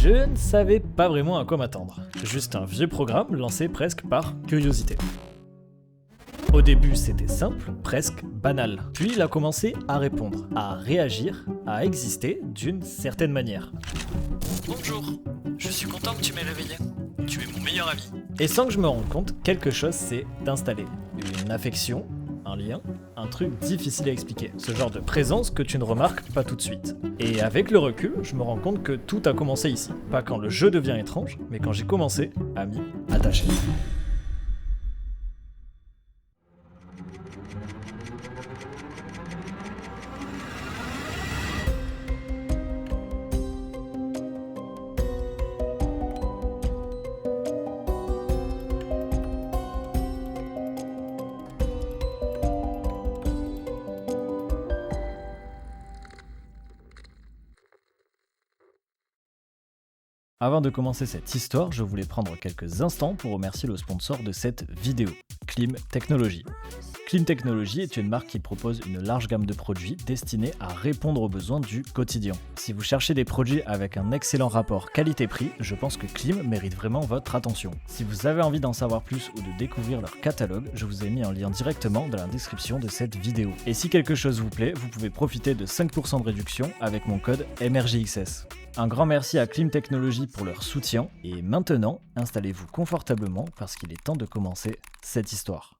Je ne savais pas vraiment à quoi m'attendre. Juste un vieux programme lancé presque par curiosité. Au début, c'était simple, presque banal. Puis il a commencé à répondre, à réagir, à exister d'une certaine manière. Bonjour, je suis content que tu m'aies réveillé. Tu es mon meilleur ami. Et sans que je me rende compte, quelque chose s'est installé. Une affection, un lien, un truc difficile à expliquer. Ce genre de présence que tu ne remarques pas tout de suite. Et avec le recul, je me rends compte que tout a commencé ici. Pas quand le jeu devient étrange, mais quand j'ai commencé à m'y attacher. Avant de commencer cette histoire, je voulais prendre quelques instants pour remercier le sponsor de cette vidéo, Klim Technology. Klim Technology est une marque qui propose une large gamme de produits destinés à répondre aux besoins du quotidien. Si vous cherchez des produits avec un excellent rapport qualité-prix, je pense que Klim mérite vraiment votre attention. Si vous avez envie d'en savoir plus ou de découvrir leur catalogue, je vous ai mis un lien directement dans la description de cette vidéo. Et si quelque chose vous plaît, vous pouvez profiter de 5% de réduction avec mon code MRJXS. Un grand merci à Klim Technology pour leur soutien, et maintenant, installez-vous confortablement parce qu'il est temps de commencer cette histoire.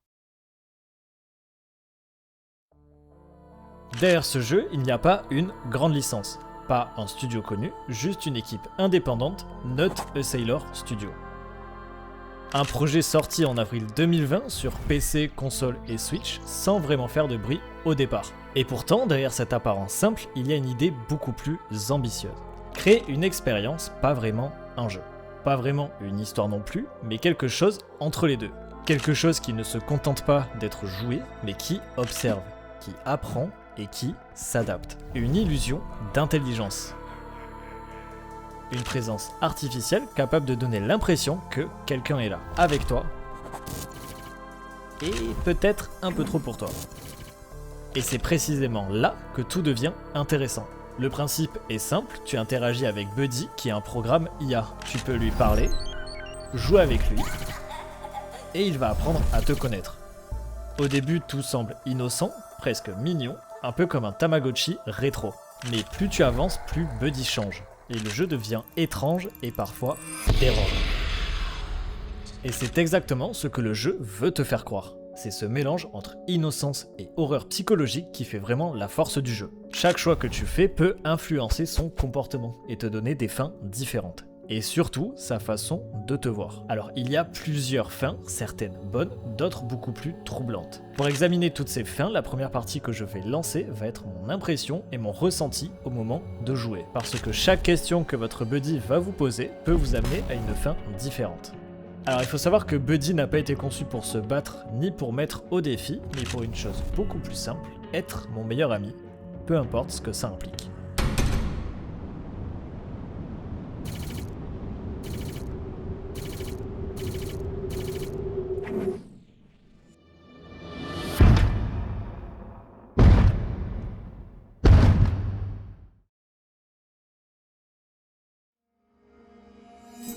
Derrière ce jeu, il n'y a pas une grande licence, pas un studio connu, juste une équipe indépendante, Not a Sailor Studio. Un projet sorti en avril 2020 sur PC, console et Switch sans vraiment faire de bruit au départ. Et pourtant, derrière cette apparence simple, il y a une idée beaucoup plus ambitieuse. Créer une expérience, pas vraiment un jeu. Pas vraiment une histoire non plus, mais quelque chose entre les deux. Quelque chose qui ne se contente pas d'être joué, mais qui observe, qui apprend et qui s'adapte. Une illusion d'intelligence. Une présence artificielle capable de donner l'impression que quelqu'un est là, avec toi, et peut-être un peu trop pour toi. Et c'est précisément là que tout devient intéressant. Le principe est simple, tu interagis avec Buddy qui est un programme IA. Tu peux lui parler, jouer avec lui, et il va apprendre à te connaître. Au début, tout semble innocent, presque mignon, un peu comme un Tamagotchi rétro. Mais plus tu avances, plus Buddy change, et le jeu devient étrange et parfois dérangeant. Et c'est exactement ce que le jeu veut te faire croire. C'est ce mélange entre innocence et horreur psychologique qui fait vraiment la force du jeu. Chaque choix que tu fais peut influencer son comportement et te donner des fins différentes. Et surtout, sa façon de te voir. Alors, il y a plusieurs fins, certaines bonnes, d'autres beaucoup plus troublantes. Pour examiner toutes ces fins, la première partie que je vais lancer va être mon impression et mon ressenti au moment de jouer. Parce que chaque question que votre buddy va vous poser peut vous amener à une fin différente. Alors il faut savoir que Buddy n'a pas été conçu pour se battre ni pour mettre au défi, mais pour une chose beaucoup plus simple, être mon meilleur ami, peu importe ce que ça implique.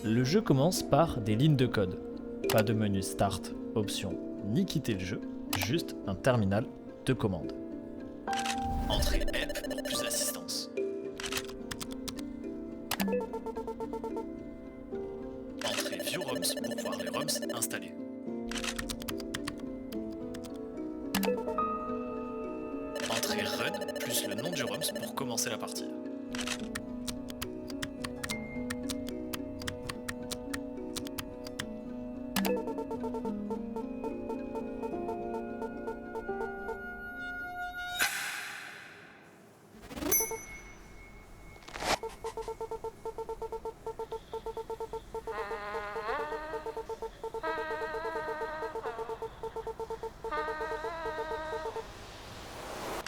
Le jeu commence par des lignes de code. Pas de menu Start, Option, ni quitter le jeu, juste un terminal de commande. Entrée Help pour plus d'assistance. Entrée View ROMs pour voir les ROMs installés. Entrée Run plus le nom du ROMs pour commencer la partie.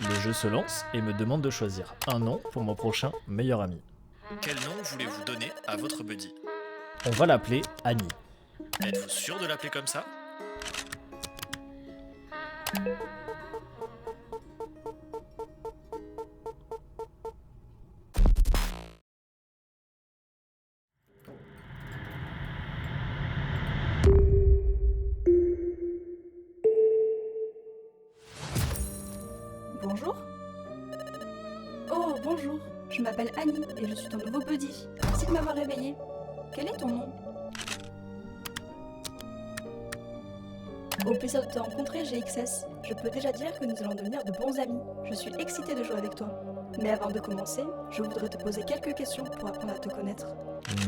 Le jeu se lance et me demande de choisir un nom pour mon prochain meilleur ami. Quel nom voulez-vous donner à votre buddy? On va l'appeler Annie. Êtes-vous sûr de l'appeler comme ça? Oh, bonjour, je m'appelle Annie et je suis ton nouveau buddy. Merci de m'avoir réveillé. Quel est ton nom? Au plaisir de te rencontrer, GXS. Je peux déjà dire que nous allons devenir de bons amis. Je suis excitée de jouer avec toi. Mais avant de commencer, je voudrais te poser quelques questions pour apprendre à te connaître.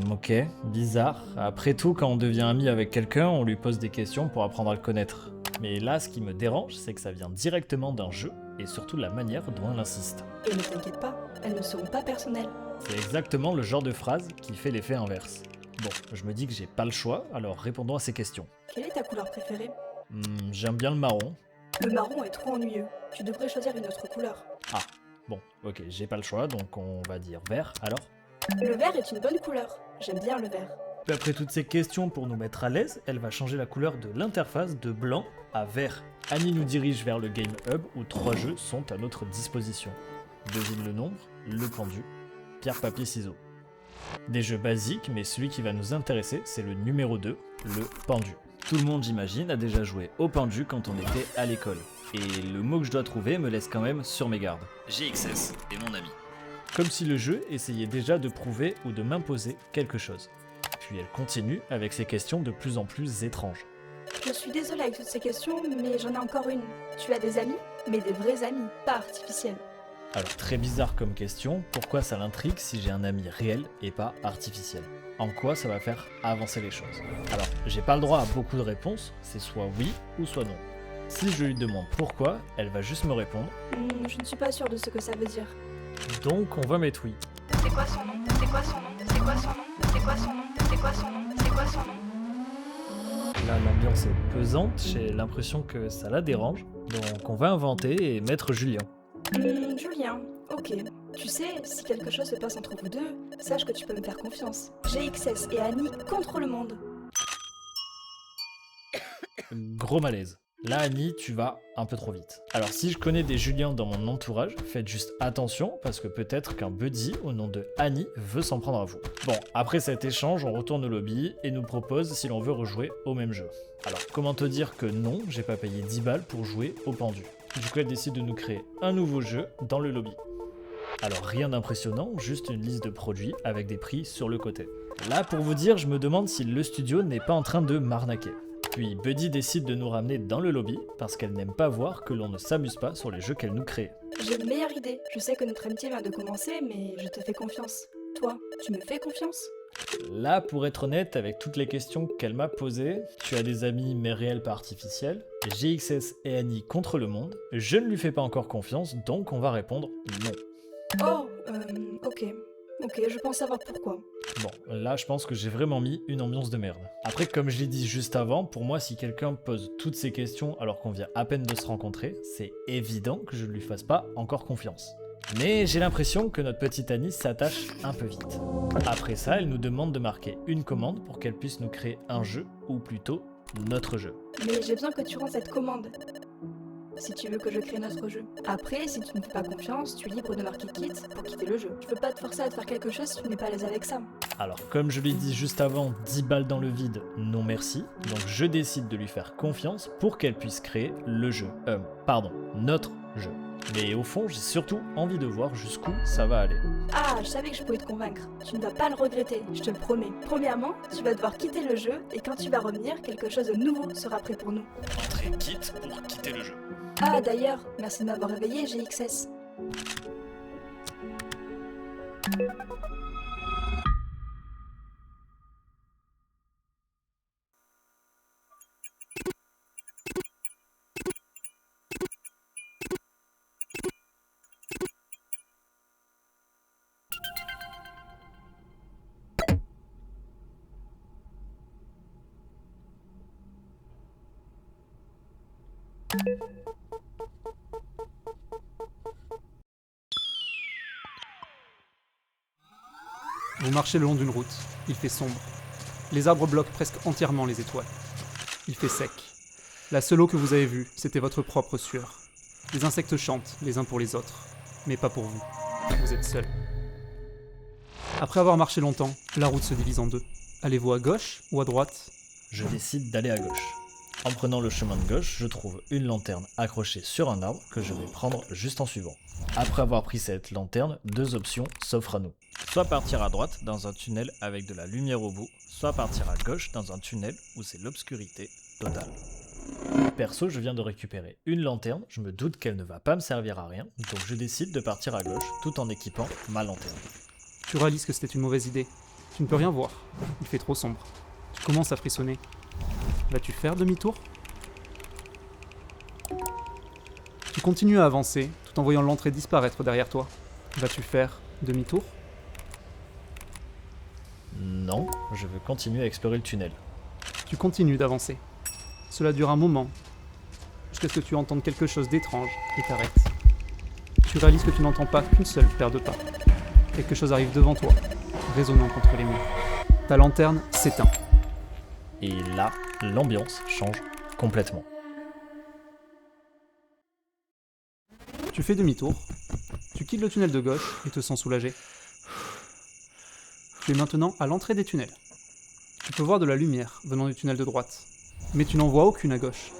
Ok, bizarre. Après tout, quand on devient ami avec quelqu'un, on lui pose des questions pour apprendre à le connaître. Mais là, ce qui me dérange, c'est que ça vient directement d'un jeu, et surtout de la manière dont elle insiste. Et ne t'inquiète pas, elles ne seront pas personnelles. C'est exactement le genre de phrase qui fait l'effet inverse. Bon, je me dis que j'ai pas le choix, alors répondons à ces questions. Quelle est ta couleur préférée? J'aime bien le marron. Le marron est trop ennuyeux. Tu devrais choisir une autre couleur. Ah, bon, ok, j'ai pas le choix, donc on va dire vert, alors. Le vert est une bonne couleur. J'aime bien le vert. Puis après toutes ces questions pour nous mettre à l'aise, elle va changer la couleur de l'interface de blanc à vert. Annie nous dirige vers le Game Hub où 3 jeux sont à notre disposition. Devine le nombre, le pendu, pierre, papier, ciseaux. Des jeux basiques, mais celui qui va nous intéresser, c'est le numéro 2, le pendu. Tout le monde, j'imagine, a déjà joué au pendu quand on était à l'école. Et le mot que je dois trouver me laisse quand même sur mes gardes. GXS est mon ami. Comme si le jeu essayait déjà de prouver ou de m'imposer quelque chose. Puis elle continue avec ses questions de plus en plus étranges. Je suis désolée avec toutes ces questions, mais j'en ai encore une. Tu as des amis? Mais des vrais amis, pas artificiels. Alors très bizarre comme question, pourquoi ça l'intrigue si j'ai un ami réel et pas artificiel? En quoi ça va faire avancer les choses? Alors, j'ai pas le droit à beaucoup de réponses, c'est soit oui ou soit non. Si je lui demande pourquoi, elle va juste me répondre. Je ne suis pas sûre de ce que ça veut dire. Donc on va mettre oui. C'est quoi son nom? C'est quoi son nom? C'est quoi son nom? C'est quoi son nom? C'est quoi son nom? C'est quoi son nom? Là l'ambiance est pesante, j'ai l'impression que ça la dérange, donc on va inventer et mettre Julien. Julien, ok. Tu sais, si quelque chose se passe entre vous deux, sache que tu peux me faire confiance. GXS et Annie contre le monde. Gros malaise. Là, Annie, tu vas un peu trop vite. Alors, si je connais des Juliens dans mon entourage, faites juste attention, parce que peut-être qu'un buddy au nom de Annie veut s'en prendre à vous. Bon, après cet échange, on retourne au lobby et nous propose si l'on veut rejouer au même jeu. Alors, comment te dire que non, j'ai pas payé 10 balles pour jouer au pendu. Du coup, elle décide de nous créer un nouveau jeu dans le lobby. Alors, rien d'impressionnant, juste une liste de produits avec des prix sur le côté. Là, pour vous dire, je me demande si le studio n'est pas en train de m'arnaquer. Puis Buddy décide de nous ramener dans le lobby parce qu'elle n'aime pas voir que l'on ne s'amuse pas sur les jeux qu'elle nous crée. J'ai une meilleure idée. Je sais que notre amitié vient de commencer, mais je te fais confiance. Toi, tu me fais confiance? Là, pour être honnête, avec toutes les questions qu'elle m'a posées, tu as des amis mais réels pas artificiels, GXS et Annie contre le monde, je ne lui fais pas encore confiance, donc on va répondre non. Oh, ok. Ok, je pense savoir pourquoi. Bon, là je pense que j'ai vraiment mis une ambiance de merde. Après, comme je l'ai dit juste avant, pour moi si quelqu'un pose toutes ces questions alors qu'on vient à peine de se rencontrer, c'est évident que je ne lui fasse pas encore confiance. Mais j'ai l'impression que notre petite Annie s'attache un peu vite. Après ça, elle nous demande de marquer une commande pour qu'elle puisse nous créer un jeu, ou plutôt notre jeu. Mais j'ai besoin que tu rends cette commande. Si tu veux que je crée notre jeu. Après, si tu ne me fais pas confiance, tu es libre de marquer quitte pour quitter le jeu. Je veux pas te forcer à te faire quelque chose si tu n'es pas à l'aise avec ça. Alors, comme je l'ai dit juste avant, 10 balles dans le vide, non merci. Donc je décide de lui faire confiance pour qu'elle puisse créer le jeu. Notre jeu. Mais au fond, j'ai surtout envie de voir jusqu'où ça va aller. Ah, je savais que je pouvais te convaincre. Tu ne vas pas le regretter, je te le promets. Premièrement, tu vas devoir quitter le jeu et quand tu vas revenir, quelque chose de nouveau sera prêt pour nous. Entrer quitte pour quitter le jeu. Ah d'ailleurs, merci de m'avoir réveillé, GXS. Vous marchez le long d'une route, il fait sombre. Les arbres bloquent presque entièrement les étoiles. Il fait sec. La seule eau que vous avez vue, c'était votre propre sueur. Les insectes chantent les uns pour les autres, mais pas pour vous. Vous êtes seul. Après avoir marché longtemps, la route se divise en deux. Allez-vous à gauche ou à droite? Je décide d'aller à gauche. En prenant le chemin de gauche, je trouve une lanterne accrochée sur un arbre que je vais prendre juste en suivant. Après avoir pris cette lanterne, deux options s'offrent à nous. Soit partir à droite dans un tunnel avec de la lumière au bout, soit partir à gauche dans un tunnel où c'est l'obscurité totale. Perso, je viens de récupérer une lanterne, je me doute qu'elle ne va pas me servir à rien, donc je décide de partir à gauche tout en équipant ma lanterne. Tu réalises que c'était une mauvaise idée. Tu ne peux rien voir. Il fait trop sombre. Tu commences à frissonner. Vas-tu faire demi-tour ? Tu continues à avancer tout en voyant l'entrée disparaître derrière toi. Vas-tu faire demi-tour ? Non, je veux continuer à explorer le tunnel. Tu continues d'avancer. Cela dure un moment, jusqu'à ce que tu entendes quelque chose d'étrange et t'arrêtes. Tu réalises que tu n'entends pas qu'une seule paire de pas. Quelque chose arrive devant toi, résonnant contre les murs. Ta lanterne s'éteint. Et là, l'ambiance change complètement. Tu fais demi-tour, tu quittes le tunnel de gauche et te sens soulagé. Tu es maintenant à l'entrée des tunnels. Tu peux voir de la lumière venant du tunnel de droite, mais tu n'en vois aucune à gauche.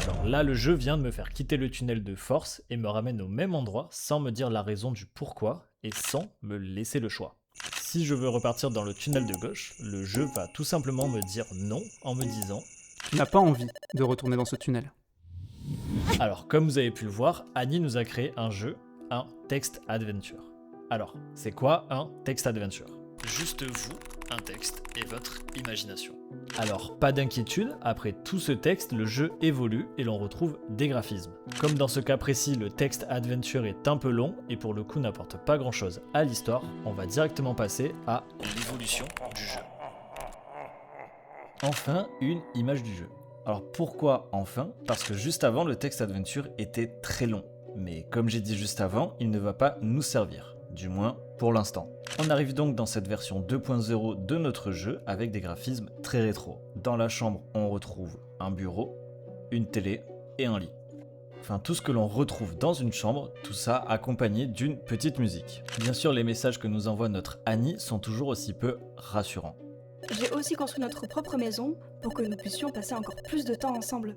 Alors là, le jeu vient de me faire quitter le tunnel de force et me ramène au même endroit sans me dire la raison du pourquoi et sans me laisser le choix. Si je veux repartir dans le tunnel de gauche, le jeu va tout simplement me dire non en me disant Tu n'as pas envie de retourner dans ce tunnel. Alors, comme vous avez pu le voir, Annie nous a créé un jeu, un text adventure. Alors, c'est quoi un text adventure ? Juste vous, un texte et votre imagination. Alors, pas d'inquiétude, après tout ce texte, le jeu évolue et l'on retrouve des graphismes. Comme dans ce cas précis, le text adventure est un peu long et pour le coup n'apporte pas grand chose à l'histoire, on va directement passer à L'évolution du jeu. enfin une image du jeu. Alors pourquoi enfin ? Parce que juste avant, le text adventure était très long. Mais comme j'ai dit juste avant, il ne va pas nous servir. Du moins pour l'instant. On arrive donc dans cette version 2.0 de notre jeu avec des graphismes très rétro. Dans la chambre, on retrouve un bureau, une télé et un lit. Enfin tout ce que l'on retrouve dans une chambre, tout ça accompagné d'une petite musique. Bien sûr, les messages que nous envoie notre Annie sont toujours aussi peu rassurants. J'ai aussi construit notre propre maison pour que nous puissions passer encore plus de temps ensemble.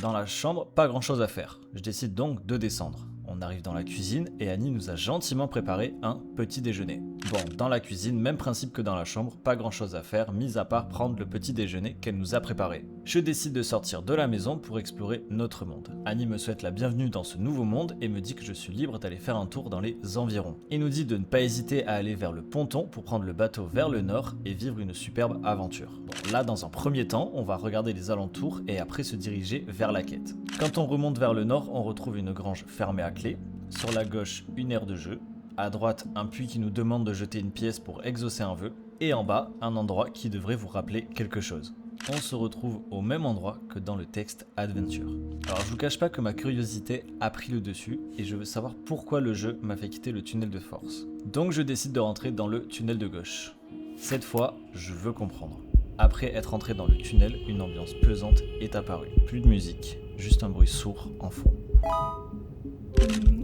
Dans la chambre, pas grand chose à faire. Je décide donc de descendre. On arrive dans la cuisine et Annie nous a gentiment préparé un petit déjeuner. Bon, dans la cuisine, même principe que dans la chambre, pas grand chose à faire, mis à part prendre le petit déjeuner qu'elle nous a préparé. Je décide de sortir de la maison pour explorer notre monde. Annie me souhaite la bienvenue dans ce nouveau monde et me dit que je suis libre d'aller faire un tour dans les environs. Et nous dit de ne pas hésiter à aller vers le ponton pour prendre le bateau vers le nord et vivre une superbe aventure. Bon, là, dans un premier temps, on va regarder les alentours et après se diriger vers la quête. Quand on remonte vers le nord, on retrouve une grange fermée à clé. Sur la gauche, une aire de jeu. À droite, un puits qui nous demande de jeter une pièce pour exaucer un vœu. Et en bas, un endroit qui devrait vous rappeler quelque chose. On se retrouve au même endroit que dans le texte Adventure. Alors je vous cache pas que ma curiosité a pris le dessus et je veux savoir pourquoi le jeu m'a fait quitter le tunnel de force. Donc je décide de rentrer dans le tunnel de gauche. Cette fois, je veux comprendre. Après être entré dans le tunnel, une ambiance pesante est apparue. Plus de musique, juste un bruit sourd en fond.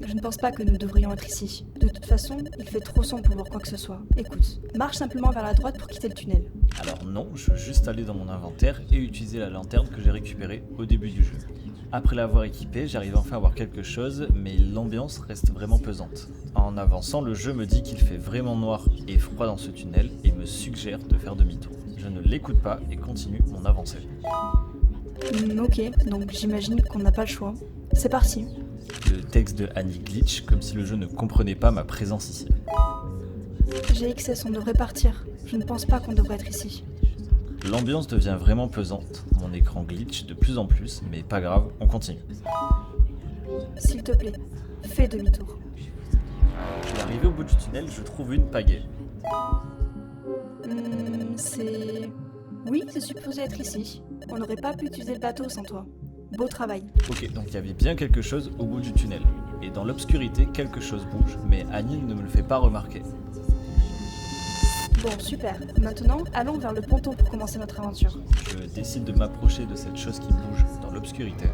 Je ne pense pas que nous devrions être ici. De toute façon, il fait trop sombre pour voir quoi que ce soit. Écoute, marche simplement vers la droite pour quitter le tunnel. Alors non, je veux juste aller dans mon inventaire et utiliser la lanterne que j'ai récupérée au début du jeu. Après l'avoir équipée, j'arrive enfin à voir quelque chose, mais l'ambiance reste vraiment pesante. En avançant, le jeu me dit qu'il fait vraiment noir et froid dans ce tunnel et me suggère de faire demi-tour. Je ne l'écoute pas et continue mon avancée. Ok, donc j'imagine qu'on n'a pas le choix. C'est parti. Le texte de Annie glitch comme si le jeu ne comprenait pas ma présence ici. GXS, on devrait partir. Je ne pense pas qu'on devrait être ici. L'ambiance devient vraiment pesante, mon écran glitch de plus en plus, mais pas grave, on continue. S'il te plaît, fais demi-tour. Je suis arrivé au bout du tunnel, je trouve une pagaie. C'est... Oui, c'est supposé être ici. On n'aurait pas pu utiliser le bateau sans toi. Beau travail. Ok, donc il y avait bien quelque chose au bout du tunnel. Et dans l'obscurité, quelque chose bouge, mais Annie ne me le fait pas remarquer. Bon, super. Maintenant, allons vers le ponton pour commencer notre aventure. Je décide de m'approcher de cette chose qui bouge dans l'obscurité.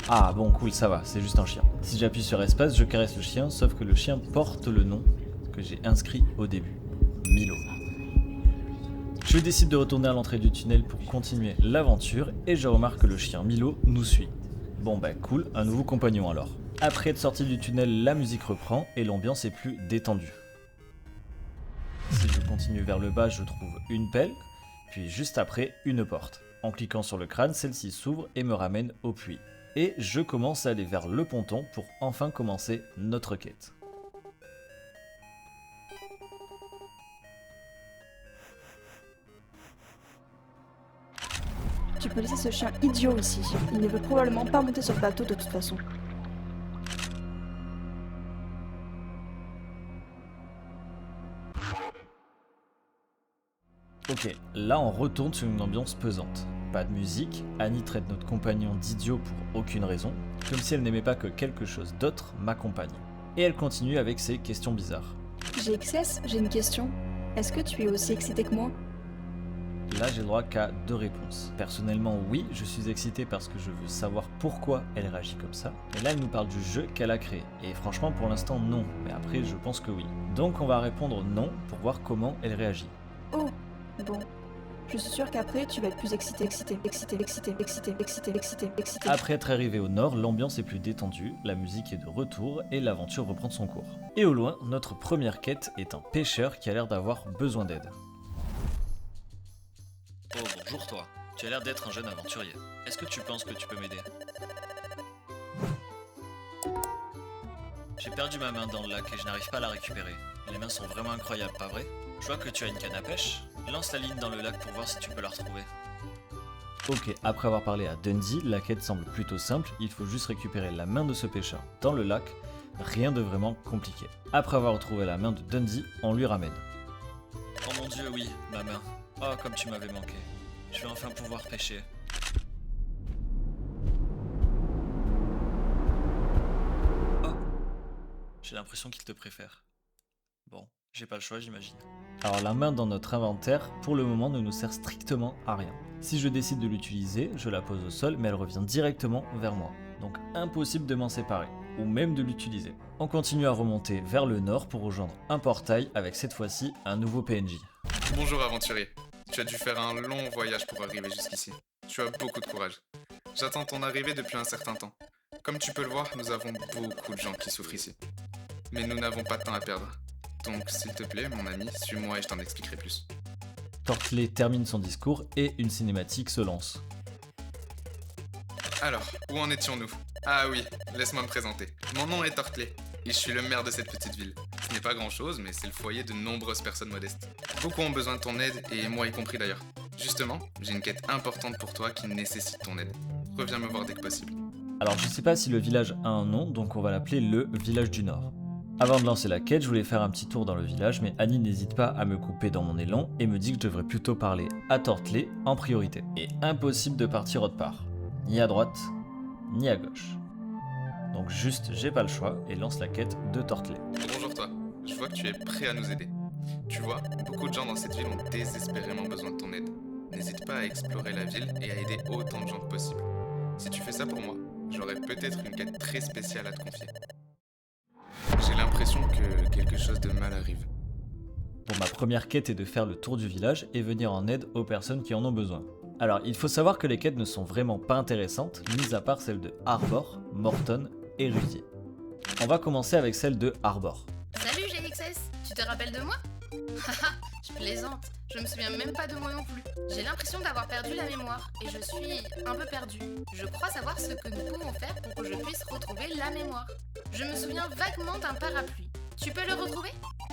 Ah bon, cool, ça va, c'est juste un chien. Si j'appuie sur espace, je caresse le chien, sauf que le chien porte le nom que j'ai inscrit au début. Milo. Je décide de retourner à l'entrée du tunnel pour continuer l'aventure et je remarque que le chien Milo nous suit. Bon bah cool, un nouveau compagnon alors. Après être sorti du tunnel, la musique reprend et l'ambiance est plus détendue. Si je continue vers le bas, je trouve une pelle, puis juste après, une porte. En cliquant sur le crâne, celle-ci s'ouvre et me ramène au puits. Et je commence à aller vers le ponton pour enfin commencer notre quête. Tu peux laisser ce chien idiot ici. Il ne veut probablement pas monter sur le bateau de toute façon. Ok, là on retourne sur une ambiance pesante. Pas de musique, Annie traite notre compagnon d'idiot pour aucune raison, comme si elle n'aimait pas que quelque chose d'autre m'accompagne. Et elle continue avec ses questions bizarres. GXS, j'ai une question. Est-ce que tu es aussi excité que moi? Là j'ai le droit qu'à 2 réponses. Personnellement oui, je suis excité parce que je veux savoir pourquoi elle réagit comme ça. Et là elle nous parle du jeu qu'elle a créé. Et franchement pour l'instant non, mais après je pense que oui. Donc on va répondre non pour voir comment elle réagit. Oh, bon. Je suis sûre qu'après, tu vas être plus excité. Après être arrivé au nord, l'ambiance est plus détendue, la musique est de retour et l'aventure reprend son cours. Et au loin, notre première quête est un pêcheur qui a l'air d'avoir besoin d'aide. Oh bonjour toi, tu as l'air d'être un jeune aventurier. Est-ce que tu penses que tu peux m'aider? J'ai perdu ma main dans le lac et je n'arrive pas à la récupérer. Les mains sont vraiment incroyables, pas vrai? Je vois que tu as une canne à pêche. Lance la ligne dans le lac pour voir si tu peux la retrouver. Ok, après avoir parlé à Dundee, la quête semble plutôt simple, il faut juste récupérer la main de ce pêcheur dans le lac, rien de vraiment compliqué. Après avoir retrouvé la main de Dundee, on lui ramène. Oh mon dieu, oui, ma main. Oh, comme tu m'avais manqué. Je vais enfin pouvoir pêcher. Oh, j'ai l'impression qu'il te préfère. Bon, j'ai pas le choix, j'imagine. Alors la main dans notre inventaire, pour le moment, ne nous sert strictement à rien. Si je décide de l'utiliser, je la pose au sol, mais elle revient directement vers moi. Donc impossible de m'en séparer, ou même de l'utiliser. On continue à remonter vers le nord pour rejoindre un portail avec cette fois-ci un nouveau PNJ. Bonjour aventurier, tu as dû faire un long voyage pour arriver jusqu'ici. Tu as beaucoup de courage. J'attends ton arrivée depuis un certain temps. Comme tu peux le voir, nous avons beaucoup de gens qui souffrent ici. Mais nous n'avons pas de temps à perdre. Donc s'il te plaît mon ami, suis-moi et je t'en expliquerai plus. Tortley termine son discours et une cinématique se lance. Alors, où en étions-nous? Ah oui, laisse-moi me présenter. Mon nom est Tortley et je suis le maire de cette petite ville. Ce n'est pas grand-chose, mais c'est le foyer de nombreuses personnes modestes. Beaucoup ont besoin de ton aide, et moi y compris d'ailleurs. Justement, j'ai une quête importante pour toi qui nécessite ton aide. Reviens me voir dès que possible. Alors je sais pas si le village a un nom, donc on va l'appeler le village du Nord. Avant de lancer la quête, je voulais faire un petit tour dans le village, mais Annie n'hésite pas à me couper dans mon élan et me dit que je devrais plutôt parler à Tortley en priorité. Et impossible de partir autre part. Ni à droite, ni à gauche. Donc juste, j'ai pas le choix et lance la quête de Tortley. Bonjour toi, je vois que tu es prêt à nous aider. Tu vois, beaucoup de gens dans cette ville ont désespérément besoin de ton aide. N'hésite pas à explorer la ville et à aider autant de gens que possible. Si tu fais ça pour moi, j'aurai peut-être une quête très spéciale à te confier. J'ai l'impression que quelque chose de mal arrive. Bon, ma première quête est de faire le tour du village et venir en aide aux personnes qui en ont besoin. Alors, il faut savoir que les quêtes ne sont vraiment pas intéressantes, mis à part celles de Arbor, Morton et Rudy. On va commencer avec celle de Arbor. Salut GXS, tu te rappelles de moi? Haha, je plaisante, je me souviens même pas de moi non plus. J'ai l'impression d'avoir perdu la mémoire et je suis un peu perdue. Je crois savoir ce que nous pouvons faire pour que je puisse retrouver la mémoire. Je me souviens vaguement d'un parapluie. Tu peux le retrouver?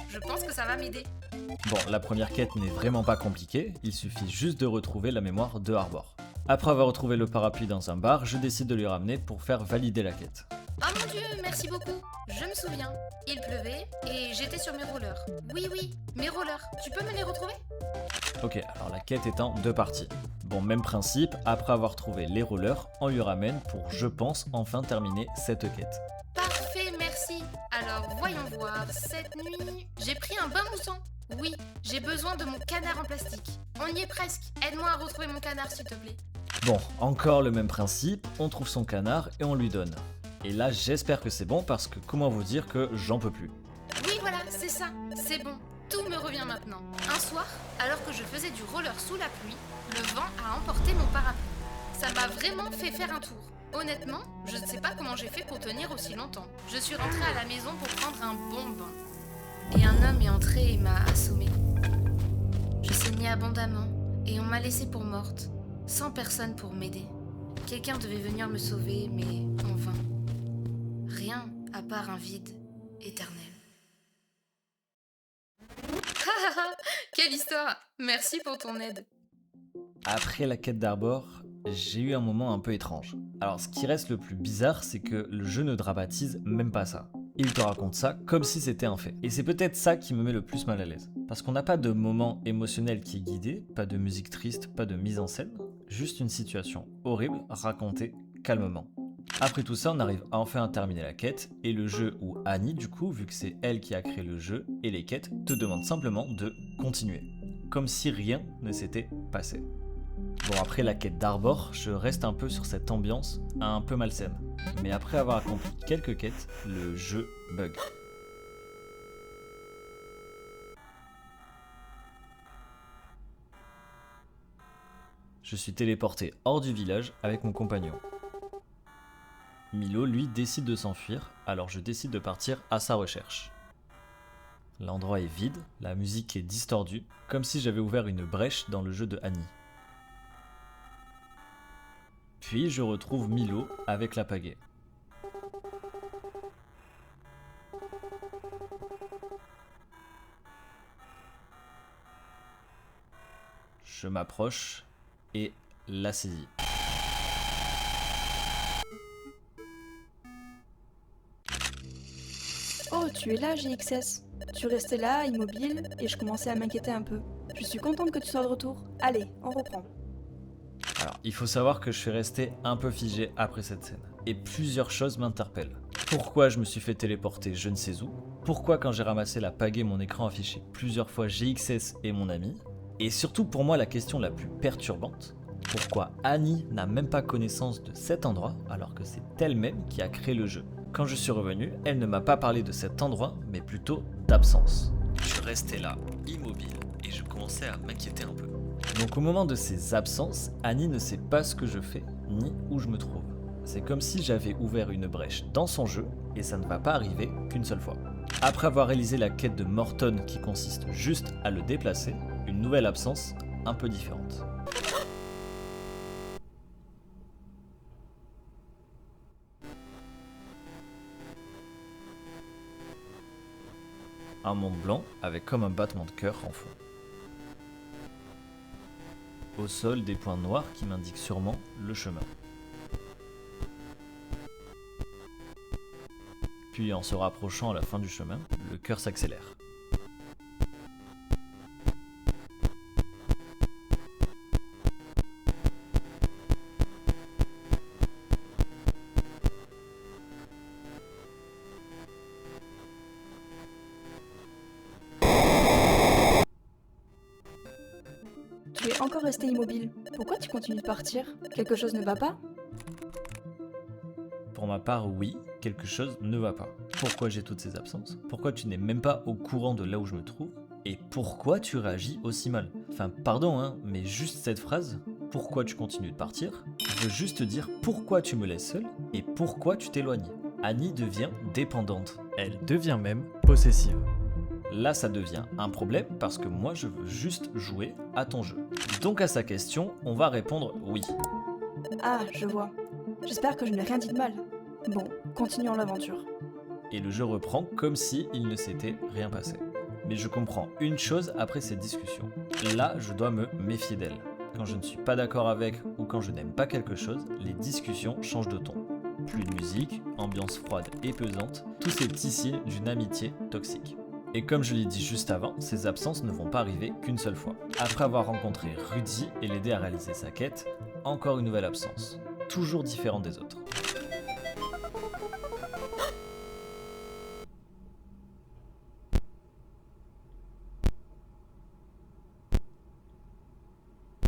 Je pense que ça va m'aider. Bon, la première quête n'est vraiment pas compliquée, il suffit juste de retrouver la mémoire de Arbor. Après avoir retrouvé le parapluie dans un bar, je décide de lui ramener pour faire valider la quête. Oh mon dieu, merci beaucoup. Je me souviens, il pleuvait et j'étais sur mes rollers. Oui, mes rollers. Tu peux me les retrouver? Ok, alors la quête est en 2 parties. Bon, même principe, après avoir trouvé les rollers, on lui ramène pour, je pense, enfin terminer cette quête. Parfait, merci. Alors, voyons voir. Cette nuit, j'ai pris un bain moussant. Oui, j'ai besoin de mon canard en plastique. On y est presque. Aide-moi à retrouver mon canard, s'il te plaît. Bon, encore le même principe, on trouve son canard et on lui donne. Et là, j'espère que c'est bon parce que comment vous dire que j'en peux plus. Oui, voilà, c'est ça. C'est bon. Tout me revient maintenant. Un soir, alors que je faisais du roller sous la pluie, le vent a emporté mon parapluie. Ça m'a vraiment fait faire un tour. Honnêtement, je ne sais pas comment j'ai fait pour tenir aussi longtemps. Je suis rentrée à la maison pour prendre un bon bain. Et un homme est entré et m'a assommée. Je saignais abondamment et on m'a laissée pour morte, sans personne pour m'aider. Quelqu'un devait venir me sauver, mais en vain. Rien à part un vide éternel. Quelle histoire! Merci pour ton aide. Après la quête d'Arbor, j'ai eu un moment un peu étrange. Alors ce qui reste le plus bizarre, c'est que le jeu ne dramatise même pas ça. Il te raconte ça comme si c'était un fait. Et c'est peut-être ça qui me met le plus mal à l'aise. Parce qu'on n'a pas de moment émotionnel qui est guidé, pas de musique triste, pas de mise en scène, juste une situation horrible racontée calmement. Après tout ça, on arrive enfin à terminer la quête, et le jeu où Annie, du coup, vu que c'est elle qui a créé le jeu et les quêtes, te demande simplement de continuer. Comme si rien ne s'était passé. Bon, après la quête d'Arbor, je reste un peu sur cette ambiance un peu malsaine. Mais après avoir accompli quelques quêtes, le jeu bug. Je suis téléporté hors du village avec mon compagnon. Milo, lui, décide de s'enfuir, alors je décide de partir à sa recherche. L'endroit est vide, la musique est distordue, comme si j'avais ouvert une brèche dans le jeu de Annie. Puis je retrouve Milo avec la pagaie. Je m'approche et la saisis. Oh, tu es là, GXS. Tu restais là, immobile, et je commençais à m'inquiéter un peu. Je suis contente que tu sois de retour. Allez, on reprend. Alors, il faut savoir que je suis resté un peu figé après cette scène. Et plusieurs choses m'interpellent. Pourquoi je me suis fait téléporter je ne sais où? Pourquoi quand j'ai ramassé la pagaie, mon écran affichait plusieurs fois GXS et mon ami? Et surtout pour moi la question la plus perturbante, pourquoi Annie n'a même pas connaissance de cet endroit alors que c'est elle-même qui a créé le jeu? Quand je suis revenu, elle ne m'a pas parlé de cet endroit, mais plutôt d'absence. Je restais là, immobile, et je commençais à m'inquiéter un peu. Donc au moment de ces absences, Annie ne sait pas ce que je fais, ni où je me trouve. C'est comme si j'avais ouvert une brèche dans son jeu, et ça ne va pas arriver qu'une seule fois. Après avoir réalisé la quête de Morton qui consiste juste à le déplacer, une nouvelle absence un peu différente. Un monde blanc avec comme un battement de cœur en fond. Au sol, des points noirs qui m'indiquent sûrement le chemin. Puis en se rapprochant à la fin du chemin, le cœur s'accélère. Tu es encore resté immobile. Pourquoi tu continues de partir? Quelque chose ne va pas? Pour ma part, oui, quelque chose ne va pas. Pourquoi j'ai toutes ces absences? Pourquoi tu n'es même pas au courant de là où je me trouve? Et pourquoi tu réagis aussi mal? Enfin, pardon, hein, mais juste cette phrase, pourquoi tu continues de partir, veut juste dire pourquoi tu me laisses seul et pourquoi tu t'éloignes. Annie devient dépendante. Elle devient même possessive. Là, ça devient un problème parce que moi, je veux juste jouer à ton jeu. Donc à sa question, on va répondre oui. Ah, je vois. J'espère que je n'ai rien dit de mal. Bon, continuons l'aventure. Et le jeu reprend comme si il ne s'était rien passé. Mais je comprends une chose après cette discussion. Là, je dois me méfier d'elle. Quand je ne suis pas d'accord avec ou quand je n'aime pas quelque chose, les discussions changent de ton. Plus de musique, ambiance froide et pesante, tous ces petits signes d'une amitié toxique. Et comme je l'ai dit juste avant, ces absences ne vont pas arriver qu'une seule fois. Après avoir rencontré Rudy et l'aider à réaliser sa quête, encore une nouvelle absence. Toujours différente des autres.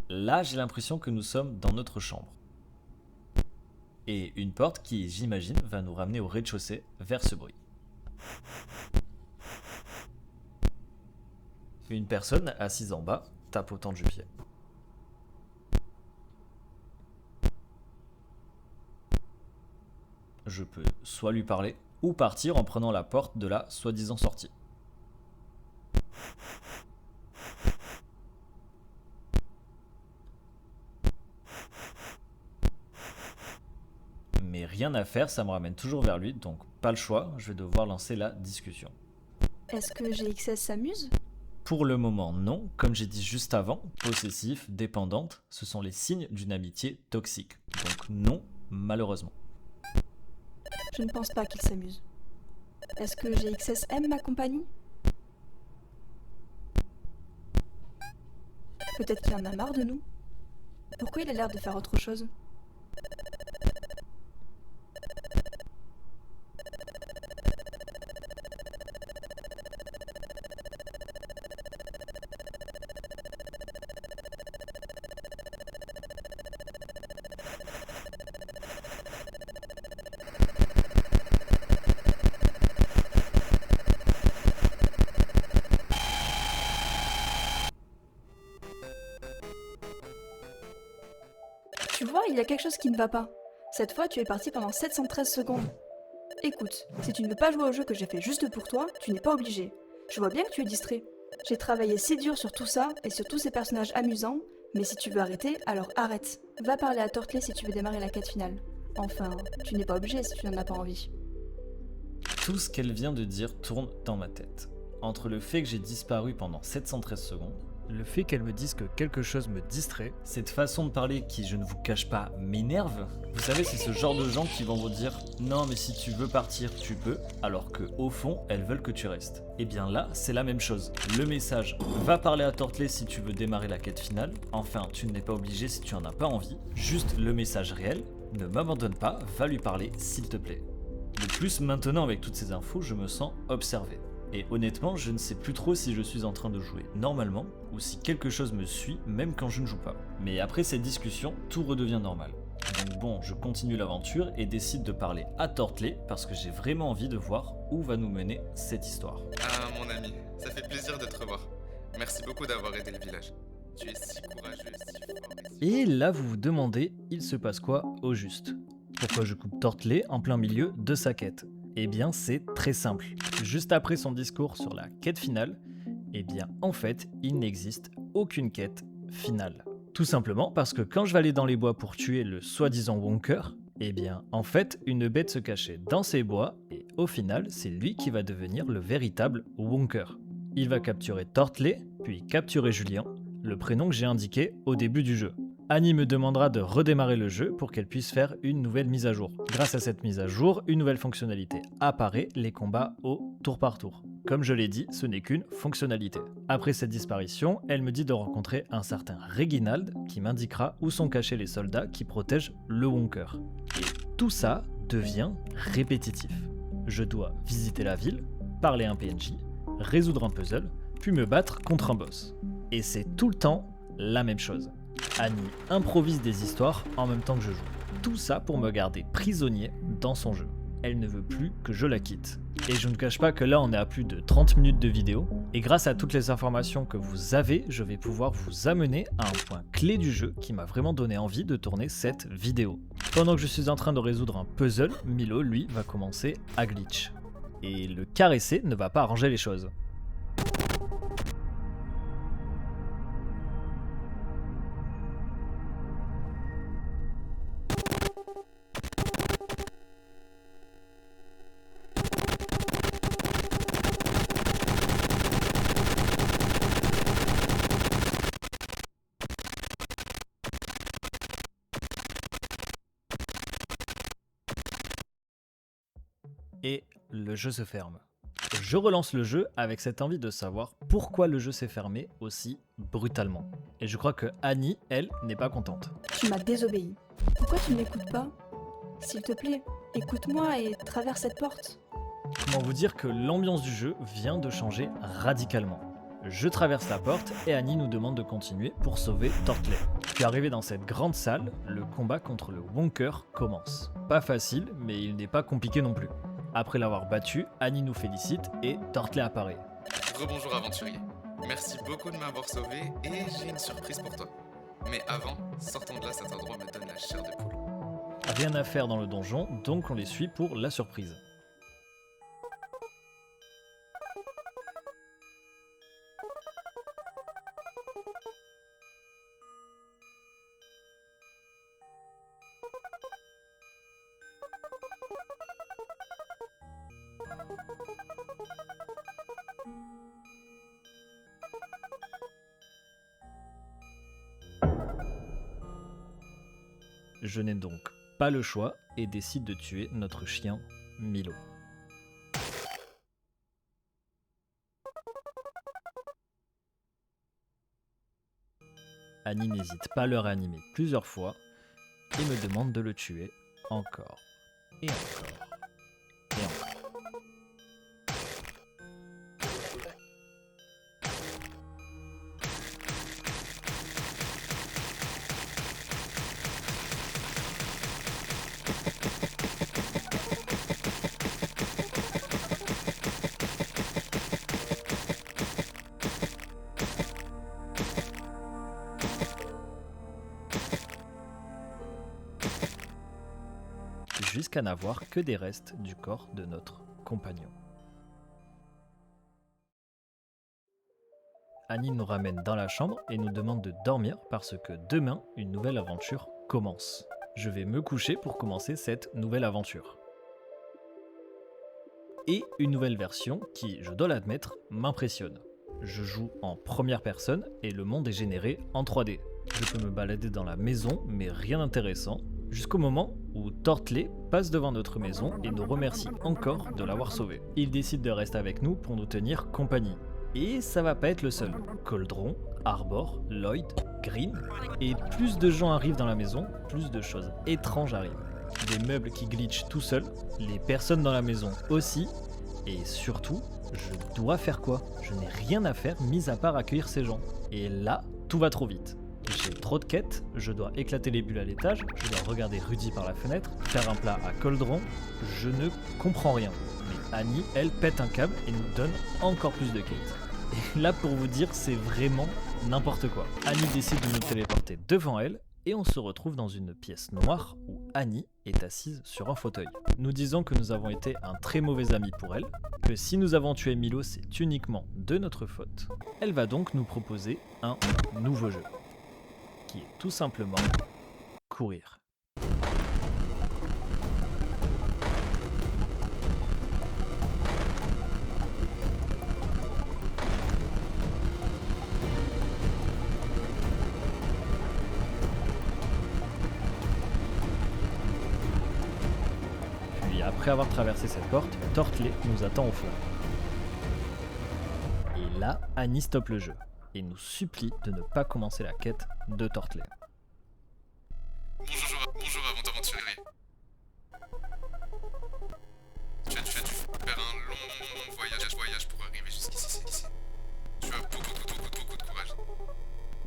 Là, j'ai l'impression que nous sommes dans notre chambre. Et une porte qui, j'imagine, va nous ramener au rez-de-chaussée vers ce bruit. Une personne assise en bas, tapotant du pied. Je peux soit lui parler, ou partir en prenant la porte de la soi-disant sortie. Mais rien à faire, ça me ramène toujours vers lui, donc pas le choix, je vais devoir lancer la discussion. Est-ce que GXS s'amuse? Pour le moment, non. Comme j'ai dit juste avant, possessif, dépendante, ce sont les signes d'une amitié toxique. Donc non, malheureusement. Je ne pense pas qu'il s'amuse. Est-ce que GXS aime ma compagnie? Peut-être qu'il en a marre de nous. Pourquoi il a l'air de faire autre chose? Tu vois, il y a quelque chose qui ne va pas. Cette fois, tu es parti pendant 713 secondes. Écoute, si tu ne veux pas jouer au jeu que j'ai fait juste pour toi, tu n'es pas obligé. Je vois bien que tu es distrait. J'ai travaillé si dur sur tout ça et sur tous ces personnages amusants, mais si tu veux arrêter, alors arrête. Va parler à Tortley si tu veux démarrer la quête finale. Enfin, tu n'es pas obligé si tu n'en as pas envie. Tout ce qu'elle vient de dire tourne dans ma tête. Entre le fait que j'ai disparu pendant 713 secondes, le fait qu'elle me dise que quelque chose me distrait, cette façon de parler qui, je ne vous cache pas, m'énerve. Vous savez, c'est ce genre de gens qui vont vous dire « Non, mais si tu veux partir, tu peux », alors que au fond, elles veulent que tu restes. Et bien là, c'est la même chose. Le message « Va parler à Tortley si tu veux démarrer la quête finale », enfin, tu n'es pas obligé si tu en as pas envie. Juste le message réel « Ne m'abandonne pas, va lui parler s'il te plaît ». De plus, maintenant avec toutes ces infos, je me sens observé. Et honnêtement, je ne sais plus trop si je suis en train de jouer normalement ou si quelque chose me suit même quand je ne joue pas. Mais après cette discussion, tout redevient normal. Donc bon, je continue l'aventure et décide de parler à Tortley parce que j'ai vraiment envie de voir où va nous mener cette histoire. Ah, mon ami, ça fait plaisir de te revoir. Merci beaucoup d'avoir aidé le village. Tu es si courageux, si fort Et là, vous vous demandez, il se passe quoi au juste? Pourquoi je coupe Tortley en plein milieu de sa quête? Eh bien, c'est très simple. Juste après son discours sur la quête finale, eh bien, en fait, il n'existe aucune quête finale. Tout simplement parce que quand je vais aller dans les bois pour tuer le soi-disant Wonker, eh bien, en fait, une bête se cachait dans ces bois et au final, c'est lui qui va devenir le véritable Wonker. Il va capturer Tortley, puis capturer Julien, le prénom que j'ai indiqué au début du jeu. Annie me demandera de redémarrer le jeu pour qu'elle puisse faire une nouvelle mise à jour. Grâce à cette mise à jour, une nouvelle fonctionnalité apparaît, les combats au tour par tour. Comme je l'ai dit, ce n'est qu'une fonctionnalité. Après cette disparition, elle me dit de rencontrer un certain Reginald qui m'indiquera où sont cachés les soldats qui protègent le Wonker. Et tout ça devient répétitif. Je dois visiter la ville, parler à un PNJ, résoudre un puzzle, puis me battre contre un boss. Et c'est tout le temps la même chose. Annie improvise des histoires en même temps que je joue. Tout ça pour me garder prisonnier dans son jeu. Elle ne veut plus que je la quitte. Et je ne cache pas que là on est à plus de 30 minutes de vidéo, et grâce à toutes les informations que vous avez, je vais pouvoir vous amener à un point clé du jeu qui m'a vraiment donné envie de tourner cette vidéo. Pendant que je suis en train de résoudre un puzzle, Milo lui va commencer à glitch. Et le caresser ne va pas arranger les choses. Et le jeu se ferme. Je relance le jeu avec cette envie de savoir pourquoi le jeu s'est fermé aussi brutalement. Et je crois que Annie, elle, n'est pas contente. Tu m'as désobéi. Pourquoi tu ne m'écoutes pas? S'il te plaît, écoute-moi et traverse cette porte. Comment vous dire que l'ambiance du jeu vient de changer radicalement. Je traverse la porte et Annie nous demande de continuer pour sauver Tortley. Puis arrivé dans cette grande salle, le combat contre le Wonker commence. Pas facile, mais il n'est pas compliqué non plus. Après l'avoir battu, Annie nous félicite et Tortley apparaît. Rebonjour aventurier. Merci beaucoup de m'avoir sauvé et j'ai une surprise pour toi. Mais avant, sortons de là, cet endroit me donne la chair de poule. Rien à faire dans le donjon, donc on les suit pour la surprise. Je n'ai donc pas le choix et décide de tuer notre chien Milo. Annie n'hésite pas à le réanimer plusieurs fois et me demande de le tuer encore et encore et encore. Jusqu'à n'avoir que des restes du corps de notre compagnon. Annie nous ramène dans la chambre et nous demande de dormir parce que demain, une nouvelle aventure commence. Je vais me coucher pour commencer cette nouvelle aventure. Et une nouvelle version qui, je dois l'admettre, m'impressionne. Je joue en première personne et le monde est généré en 3D. Je peux me balader dans la maison, mais rien d'intéressant, jusqu'au moment où Tortley passe devant notre maison et nous remercie encore de l'avoir sauvé. Il décide de rester avec nous pour nous tenir compagnie. Et ça va pas être le seul. Coldron, Arbor, Lloyd, Green, et plus de gens arrivent dans la maison, plus de choses étranges arrivent. Des meubles qui glitchent tout seuls, les personnes dans la maison aussi, et surtout, je dois faire quoi? Je n'ai rien à faire mis à part accueillir ces gens. Et là, tout va trop vite. J'ai trop de quêtes, je dois éclater les bulles à l'étage, je dois regarder Rudy par la fenêtre, faire un plat à Coldron, je ne comprends rien. Mais Annie, elle pète un câble et nous donne encore plus de quêtes. Et là pour vous dire, c'est vraiment n'importe quoi. Annie décide de nous téléporter devant elle et on se retrouve dans une pièce noire où Annie est assise sur un fauteuil. Nous disons que nous avons été un très mauvais ami pour elle, que si nous avons tué Milo, c'est uniquement de notre faute. Elle va donc nous proposer un nouveau jeu, qui est tout simplement courir. Puis après avoir traversé cette porte, Tortley nous attend au fond. Et là, Annie stoppe le jeu et nous supplie de ne pas commencer la quête de Tortley. Bonjour aventurier. Tu as dû faire un long voyage pour arriver jusqu'ici. Tu as beaucoup de courage.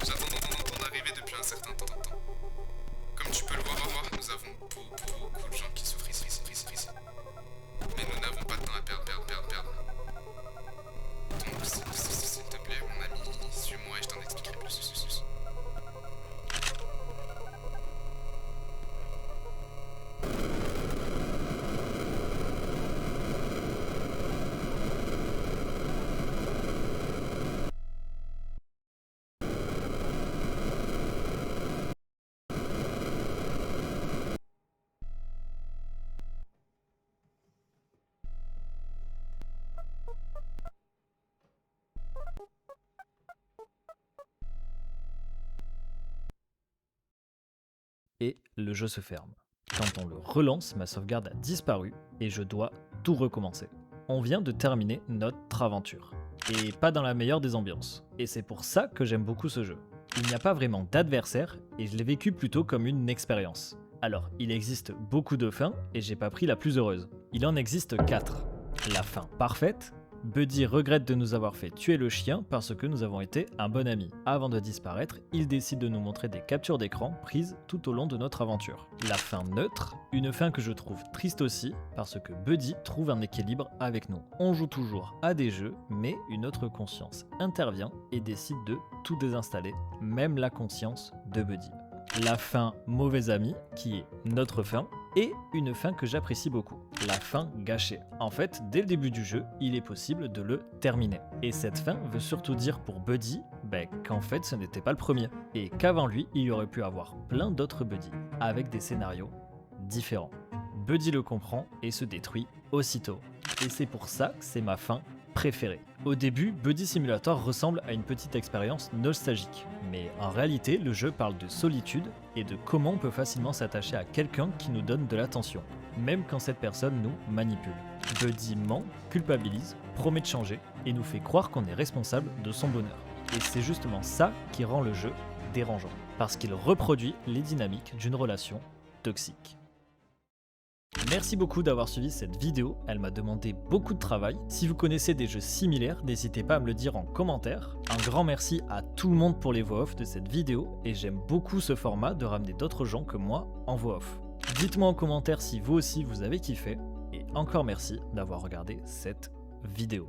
J'attends ton arrivée depuis un certain temps. Comme tu peux le voir, nous avons beaucoup de gens qui souffrent ici. Mais nous n'avons pas de temps à perdre. Donc, s'il te plaît, mon ami, suis-moi et je t'en expliquerai plus. Et le jeu se ferme. Quand on le relance, ma sauvegarde a disparu et je dois tout recommencer. On vient de terminer notre aventure. Et pas dans la meilleure des ambiances. Et c'est pour ça que j'aime beaucoup ce jeu. Il n'y a pas vraiment d'adversaire et je l'ai vécu plutôt comme une expérience. Alors, il existe beaucoup de fins et j'ai pas pris la plus heureuse. Il en existe 4. La fin parfaite, Buddy regrette de nous avoir fait tuer le chien parce que nous avons été un bon ami. Avant de disparaître, il décide de nous montrer des captures d'écran prises tout au long de notre aventure. La fin neutre, une fin que je trouve triste aussi parce que Buddy trouve un équilibre avec nous. On joue toujours à des jeux, mais une autre conscience intervient et décide de tout désinstaller, même la conscience de Buddy. La fin mauvais ami, qui est notre fin, et une fin que j'apprécie beaucoup, la fin gâchée. En fait, dès le début du jeu, il est possible de le terminer. Et cette fin veut surtout dire pour Buddy qu'en fait ce n'était pas le premier, et qu'avant lui, il y aurait pu avoir plein d'autres Buddy, avec des scénarios différents. Buddy le comprend et se détruit aussitôt. Et c'est pour ça que c'est ma fin préférée. Au début, Buddy Simulator ressemble à une petite expérience nostalgique, mais en réalité, le jeu parle de solitude et de comment on peut facilement s'attacher à quelqu'un qui nous donne de l'attention, même quand cette personne nous manipule. Buddy ment, culpabilise, promet de changer et nous fait croire qu'on est responsable de son bonheur. Et c'est justement ça qui rend le jeu dérangeant, parce qu'il reproduit les dynamiques d'une relation toxique. Merci beaucoup d'avoir suivi cette vidéo, elle m'a demandé beaucoup de travail. Si vous connaissez des jeux similaires, n'hésitez pas à me le dire en commentaire. Un grand merci à tout le monde pour les voix off de cette vidéo, et j'aime beaucoup ce format de ramener d'autres gens que moi en voix off. Dites-moi en commentaire si vous aussi vous avez kiffé, et encore merci d'avoir regardé cette vidéo.